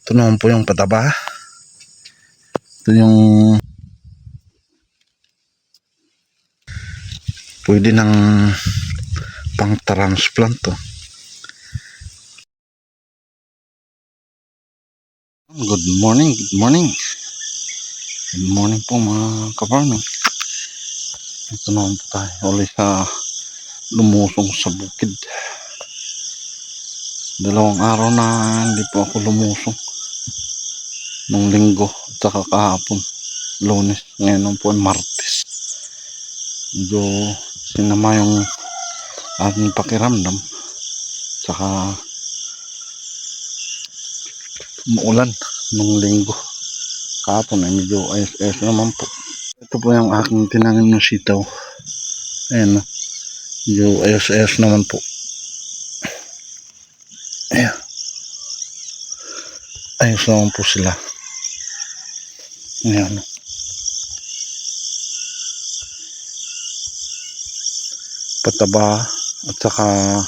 Ito naman po yung pataba. Ito yung pwede ng pang transplant to. Good morning, good morning. Good morning po mga ka-farming. Ito naman po tayo ulit sa lumusong sa bukid. Dalawang araw na hindi po ako lumusong. Nung linggo at saka kahapon, Lunes. Ngayon po ay Martes. Medyo sinama yung aking pakiramdam. Saka umuulan nung linggo. Kahapon ay medyo ayos-ayos naman po. Ito po yung aking tinangin na sitaw. Ayan, medyo ayos-ayos naman po. Ayan. Ayos naman po sila. Ayan. Pataba at saka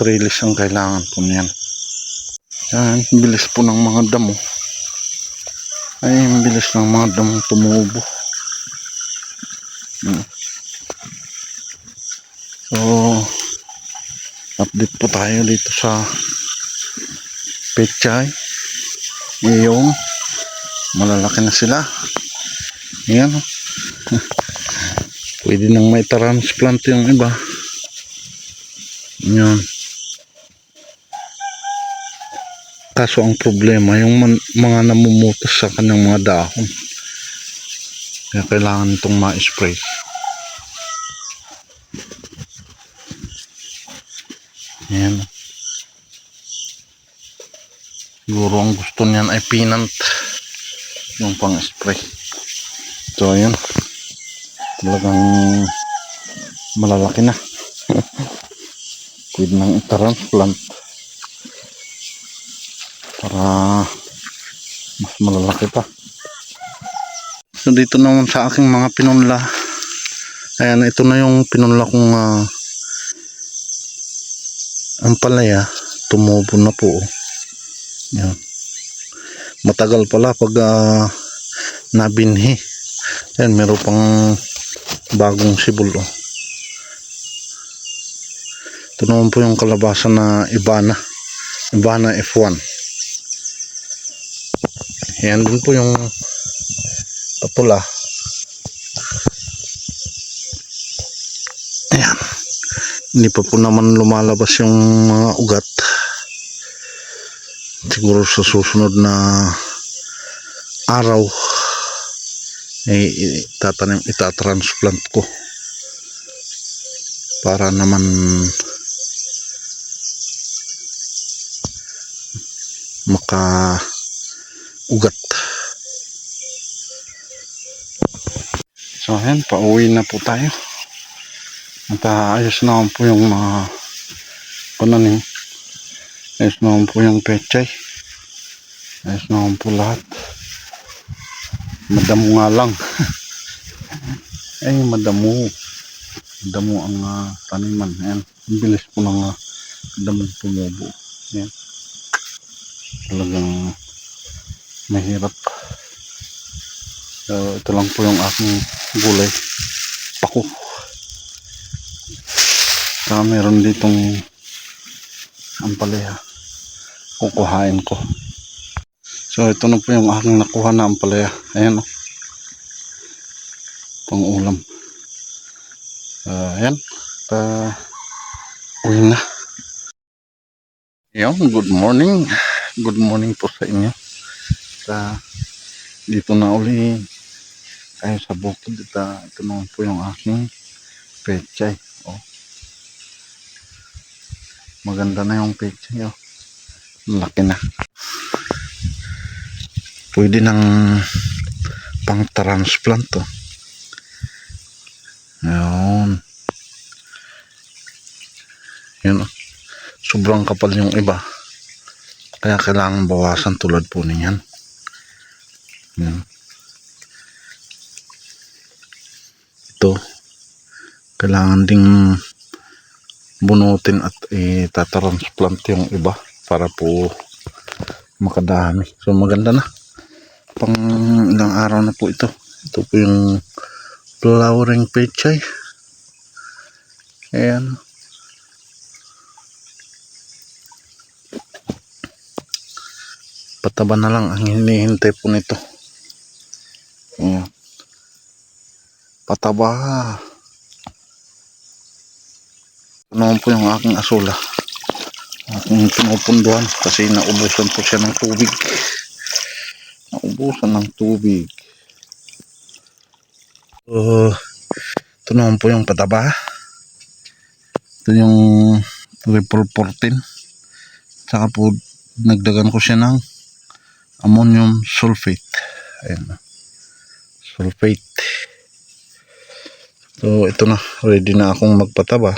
trellis ang kailangan po niyan. Yan, bilis po ng mga damo. Ay, bilis ng mga damo tumubo. So, update po tayo dito sa pechay. Yung malalaki na sila. Ayan. Pwede nang may transplant yung iba. Ayan. Kaso ang problema, yung mga namumutas sa kanyang mga dahon. Kaya kailangan itong ma-spray. Ayan. Siguro ang gusto niyan ay pinant. Yung pang-spray. So, ayan. Talagang malalaki na. Pwede nang i-transplant. Para mas malalaki pa. So dito naman sa aking mga pinunla, ayan, ito na yung pinunla kong ampalaya, tumubo na po. Ayan. Matagal pala pag nabinhi. Ayan, meron pang bagong sibol. Ito naman po yung kalabasa na Ibana F1. Ayan din po yung patula. Ayan. Hindi pa po naman lumalabas yung mga ugat. Siguro sa susunod na araw ay itatransplant ko. Para naman maka-ugat. So ayan, pauwi na po tayo. At ayos naman po yung mga pananim. Ayos naman po yung pechay. Ayos naman po lahat. Madamo nga lang. Ay, madamo ang taniman. Ayan, ang bilis po ng damong tumubo. Ayan. Talagang mahirap. So, ito lang po yung aking gulay. Pako. Saka meron ditong ampalaya. Kukuhain ko. So ito na po yung aking nakuha na ampalaya. Ayan o. Pang ulam. Ayan. Uwi na. Ayan. Good morning. Good morning po sa inyo. Dito na uli tayo sa bukid. Ito naman po yung aking pechay. Oh. Maganda na yung pechay. Oh. Laki na. Pwede ng pang transplant to. Ayan. Yan. Sobrang kapal yung iba. Kaya kailangan bawasan tulad po niyan. Yan. Ito. Kailangan ding bunutin at itatransplant yung iba para po makadami. So maganda na, pang ilang araw na po ito. Ito po yung flowering pechay. Ayan. Pataba na lang ang hinihintay po nito. Ayan. Pataba. Ito naman po yung aking asula. Aking pinupunduhan kasi naubusan po siya ng tubig. Naubusan ng tubig. Ito naman po yung pataba. Ito yung triple 14. Saka po nagdagan ko siya ng ammonium sulfate. Ayan. Sulfate. So ito na, ready na akong magpataba.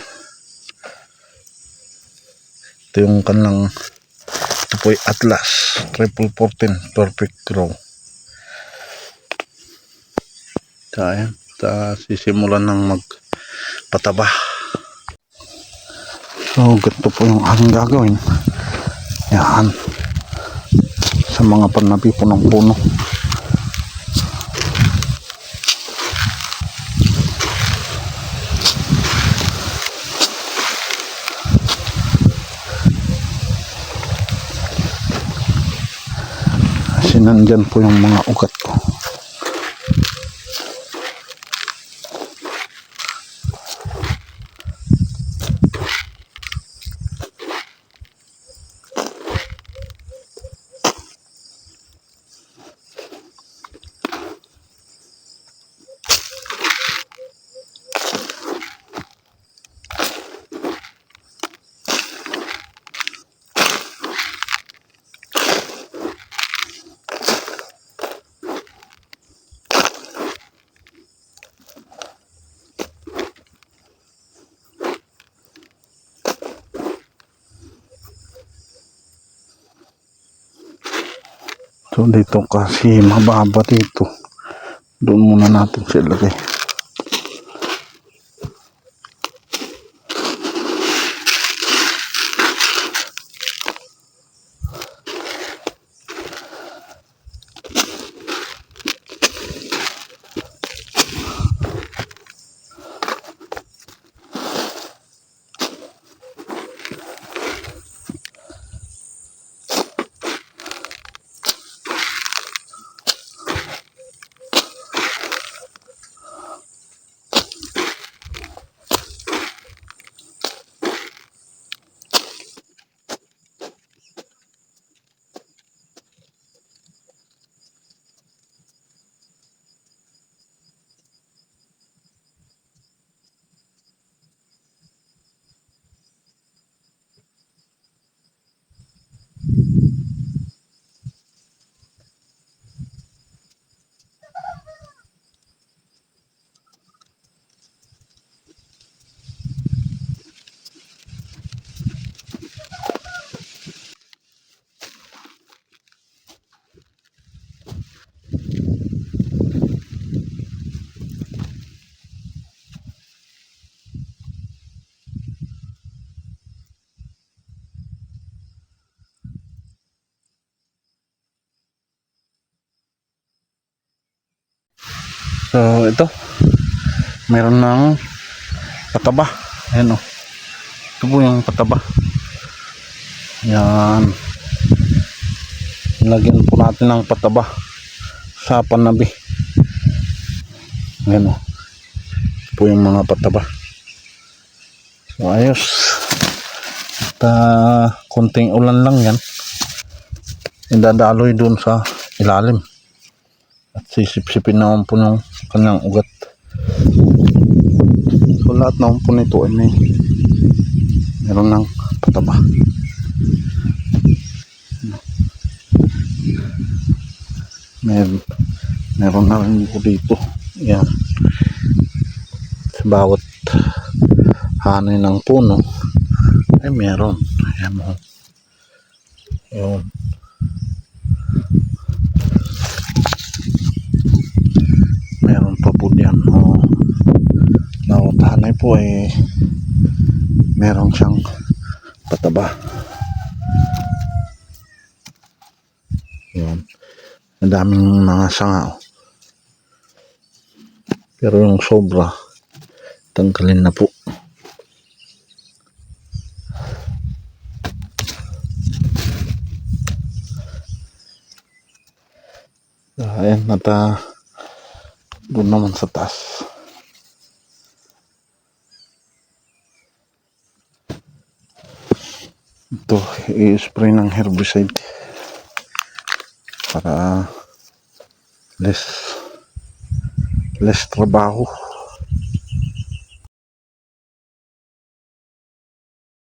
Ito yung kanilang, ito po yung Atlas triple 14 perfect grow. Ayan, sisimulan ng magpataba. So ganito po yung aking gagawin. Yan, sa mga panabi po ng puno. Kasi nandyan po yung mga ugat ko. So dito kasi mababa dito. Doon muna natin siya ilagay. So ito, meron ng pataba. Ayan o. Ito po yung pataba. Yan. Lagyan po natin ng pataba sa panabi. Ayan o. Ito po yung mga pataba. So ayos. At konting ulan lang yan. Idadaloy dun sa ilalim. At sisip-sipin naman po ng kanyang ugat. So lahat naman po nito ay meron ng pataba. Meron na rin po dito. Yan. Sa bawat hanay ng puno ay meron. Ayan mo. Yun. Meron pa po diyan. Bawat hanay po ay meron siyang pataba. Yun. Ang daming mga sanga. Pero yung sobra, tanggalin na po. Ayan, doon naman sa taas. Ito, i-spray ng herbicide para less trabaho.